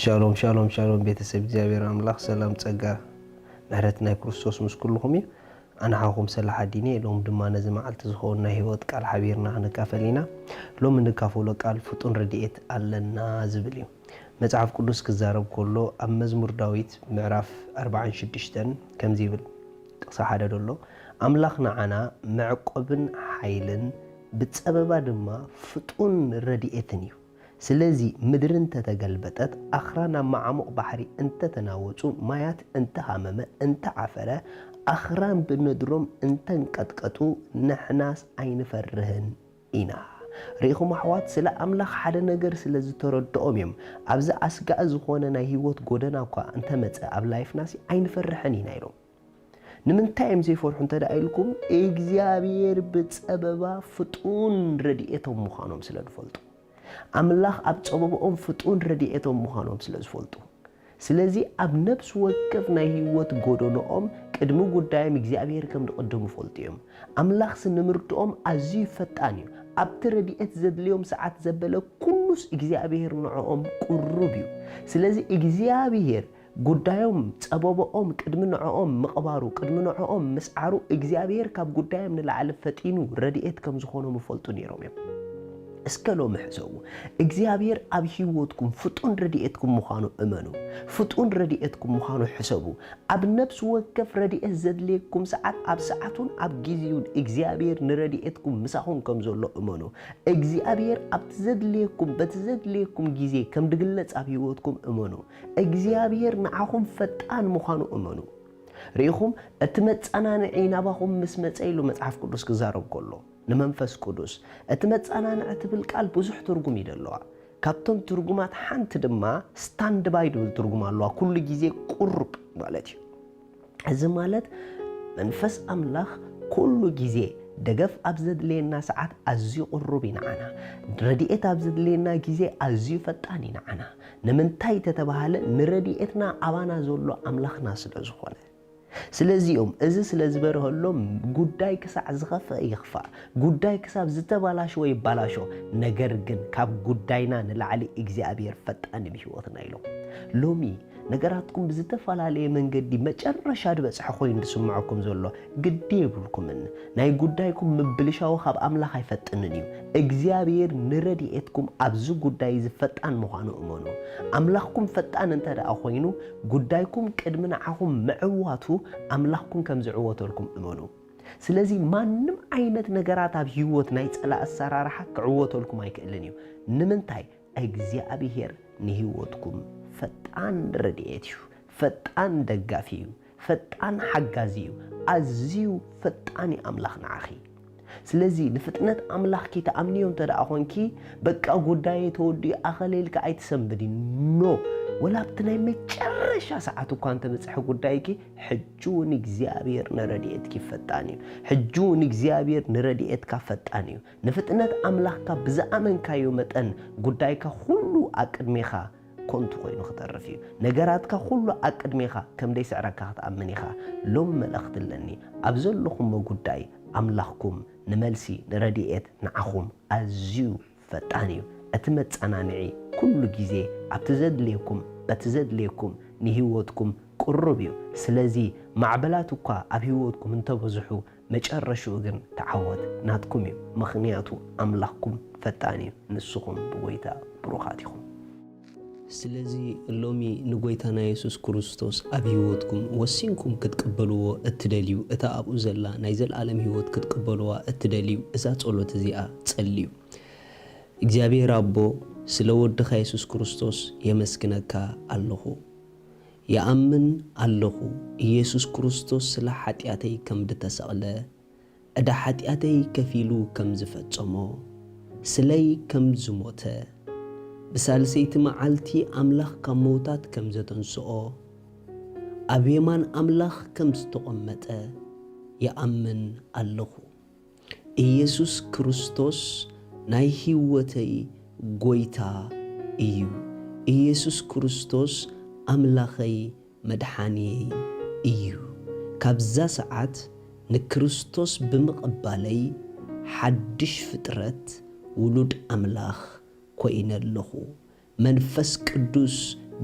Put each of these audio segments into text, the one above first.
ሻሎም ሻሎም ሻሎም ቤተሰብ እግዚአብሔር አምላክ ሰላም ጸጋ ምሕረትና ክርስቶስ ምስኩልኩም አና ሓኹም ሰላሕ ዲኔ ሎም ድማ ነዚ መዓልቲ ዝኾነ ህይወት ቃል ሓቢርና ንካፈሊና ሎም ንካፈሎ ቃል ፍጡን ረድኤት አለና ዝብል እዩ መጽሐፍ ቅዱስ ክዛረብ ከሎ ኣብ መዝሙር ዳዊት ምዕራፍ 46 ከምዚ ይብል ጥቅሳ ሓደ ደሎ አምላኽና ዓና መዕቆብን ሓይልን ብጸበባ ድማ ፍጡን ረድኤትን እዩ ስለዚህ ምድርን ተተገልበጠት አኽራና ማዓሙቅ ባህሪ እንተ ተናወጹ ማያት እንተ ሃመመ እንተ ዓፈረ አኽራን ብንድሮም እንተ እንቀጥቀጡ ንሕናስ ኣይንፈርህን ኢና ሪኢኹም ኣሕዋት ስለ ኣምላኽ ሓደ ነገር ስለ ዝተረድኦም እዮም ኣብዚ ኣስጋእ ዝኾነ ናይ ህይወት ጎደና እኳ እንተ መፀ ኣብ ላይፍናሲ ኣይንፈርሕን ኢና ኢሎም ንምንታይ እዮም ዘይፈርሑ እንተዳ ኢልኩም እግዚአብሔር ብፀበባ ፍጡን ረድኤቶም ምዃኖም ስለ ዝፈልጡ አምላኽ ኣብ ጸበቦኦም ፍጡን ረድኤቶም ምዃኖም ስለ ዝፈልጡ ስለዚ ኣብ ነፍስ ወከፍ ናይ ህይወት ጎደኖኦም ቅድሚ ጉዳዮም እግዚአብሔር ከም ዝቀድሙ ፈልጡ እዮም አምላኽ ስንምርድኦም ኣዝዩ ፈጣን እዩ ኣብቲ ረድኤት ዘድልዮም ሰዓት ዘበለ ኩሉስ እግዚአብሔር ንዕኦም ቁሩብ እዩ ስለዚ እግዚአብሔር ጉዳዮም ጸበቦኦም ቅድሚ ንዕኦም ምቕባሩ ቅድሚ ንዕኦም ምስዓሩ እግዚአብሔር ካብ ጉዳዮም ንላዕሊ ፈጢኑ ረድኤት ከም ዝኾኖም ፈልጡ ነይሮም እዮም እስከሎም ሕሰቡ እግዚአብሔር ኣብ ህይወትኩም ፍጡን ረድኤትኩም ምዃኑ እመኑ ፍጡን ረድኤትኩም ምዃኑ ሕሰቡ ኣብ ነፍስ ወከፍ ረድኤት ዘድልየኩም ሰዓት ኣብ ሰዓቱን ኣብ ጊዜውን እግዚአብሔር ንረድኤትኩም ምሳኹም ከም ዘሎ እመኑ እግዚአብሔር ኣብ ዘድልየኩም ጊዜ ከም ድግለጽ ኣብ ህይወትኩም እመኑ እግዚአብሔር ንዓኹም ፈጣን ምዃኑ እመኑ ሪኢኹም እቲ መጻናንዒ ናባኹም ምስ መጸይሉ መጽሐፍ ቅዱስ ክዛረብ ከሎ ንመንፈስ ቅዱስ እቲ መጻናንዒ ትብል ቃል ብዙሕ ትርጉም ይደለዋ ካብቶም ትርጉማት ሓንቲ ድማ ስታንድ ባይ ድብል ትርጉም ኣለዋ ኩሉ ጊዜ ቁርብ ማለት እዩ እዚ ማለት መንፈስ ኣምላኽ ኩሉ ጊዜ ደገፍ ኣብ ዘድልየና ሰዓት ኣዝዩ ቁሩብ ይንዓና ረድኤት ኣብ ዘድልየና ጊዜ ኣዝዩ ፈጣን ይንዓና ንምንታይ ተተባሃለ ንረድኤትና ኣባና ዘሎ ኣምላኽና ስለ ዝኾነ ስለዚኦም እዚ ስለ ዝበረህሎም ጉዳይ ክሳዕ ዝኸፍእ ይኽፋእ ጉዳይ ክሳብ ዝተባላሽ ወይ ባላሾ ነገር ግን ካብ ጉዳይና ንላዕሊ እግዚአብሔር ፈጣን ብህይወትና ኢሎም ሎሚ ነገራትኩም ብዝተፈላለየ መንገዲ መጨረሻ ድበጽሕ ኮይኑ ዝስምዓኩም ዘሎ ግዲ ይብልኩምን ናይ ጉዳይኩም ምብልሻው ካብ ኣምላኽ ኣይፈጥንን እዩ እግዚአብሔር ንረድኤትኩም ኣብዚ ጉዳይ ዝፈጣን ምዃኑ እመኑ ኣምላኽኩም ፈጣን እንተደኣ ኮይኑ ጉዳይኩም ቅድሚ ንዓኹም ምዕዋቱ ኣምላኽኩም ከም ዝዕወተልኩም እመኑ ስለዚ ማንም ዓይነት ነገራት ኣብ ህይወት ናይ ጸላእ ኣሰራርሓ ክዕወተልኩም ኣይክእልን እዩ ንምንታይ እግዚአብሔር ንህይወትኩም ፈጣን ረድኤት እዩ ፈጣን ደጋፊ እዩ ፈጣን ሓጋዚ እዩ ኣዝዩ ፈጣን ኣምላኽ ንዓኺ ስለዚ ንፍጥነት ኣምላኽ ኪ ተኣምኒዮም ተደኣ ኾንኪ በቃ ጉዳይ ተወዲኡ ኣኸሌልካ ኣይትሰንብዲ ኖ ወላብቲ ናይ መጨረሻ ሰዓት እኳ እንተ በጽሐ ጉዳይኪ ሕጁውን እግዚአብሔር ንረድኤትኪ ፈጣን እዩ ሕጁውን እግዚአብሔር ንረድኤትካ ፈጣን እዩ ንፍጥነት ኣምላኽካ ብዝኣመንካዮ መጠን ጉዳይካ ኩሉ ኣቅድሜኻ ኮንቱ ኮይኑ ክተርፍ እዩ ነገራትካ ኩሉ ኣቅድሜኻ ከምደይ ስዕረካ ክትኣምን ኢኻ ሎም መልእኽቲ ኣለኒ ኣብ ዘለኹም ጉዳይ ኣምላኽኩም ንመልሲ ንረድኤት ንዓኹም ኣዝዩ ፈጣን እዩ እቲ መጻናንዒ ኩሉ ጊዜ ኣብቲ ዘድልየኩም በቲ ዘድልየኩም ንህይወትኩም ቁሩብ እዩ ስለዚ ማዕበላት እኳ ኣብ ህይወትኩም እንተበዝሑ መጨረሻኡ ግን ተዓወት ናትኩም እዩ ምኽንያቱ ኣምላኽኩም ፈጣን እዩ ንስኹም ብጎይታ ብሩኻት ኢኹም ስለዚ ሎሚ ንጎይታና ኢየሱስ ክርስቶስ ኣብ ህይወትኩም ወሲንኩም ክትቀበልዎ እትደልዩ እታ ኣብኡ ዘላ ናይ ዘለዓለም ህይወት ክትቀበልዋ እትደልዩ እዛ ጸሎት እዚኣ ጸልዩ እግዚአብሔር አቦ ስለ ወድኻ ኢየሱስ ክርስቶስ የመስግነካ ኣለኹ የአምን ኣለኹ ኢየሱስ ክርስቶስ ስለ ኃጢአተይ ከም ዝተሰቕለ እዳ ኃጢአተይ ከፊሉ ከም ዝፈጸሞ ስለይ ከም ዝሞተ ብሳልሰይቲ መዓልቲ ኣምላኽ ካብ መውታት ከም ዘተንስኦ ኣብ የማን ኣምላኽ ከም ዝተቐመጠ የአምን ኣለኹ ኢየሱስ ክርስቶስ ናይ ህይወተይ ጎይታ እዩ ኢየሱስ ክርስቶስ ኣምላኸይ መድሓኒይ እዩ ካብዛ ሰዓት ንክርስቶስ ብምቕባለይ ሓድሽ ፍጥረት ውሉድ ኣምላኽ ኮይነ ኣለኹ መንፈስ ቅዱስ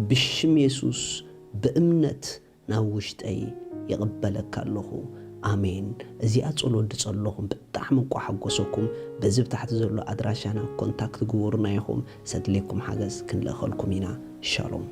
ብሽም ኢየሱስ በእምነት ናብ ውሽጠይ ይቕበለካ ኣለኹ ኣሜን እዚኣ ጸሎት ጸሎኹም ብጣዕሚ ቋሓጎሰኩም በዚ ታሕቲ ዘሎ ኣድራሻና ኮንታክት ግቡርና ይኹም ሰድለኩም ሓገዝ ክንለኸልኩም ኢና ሻሎም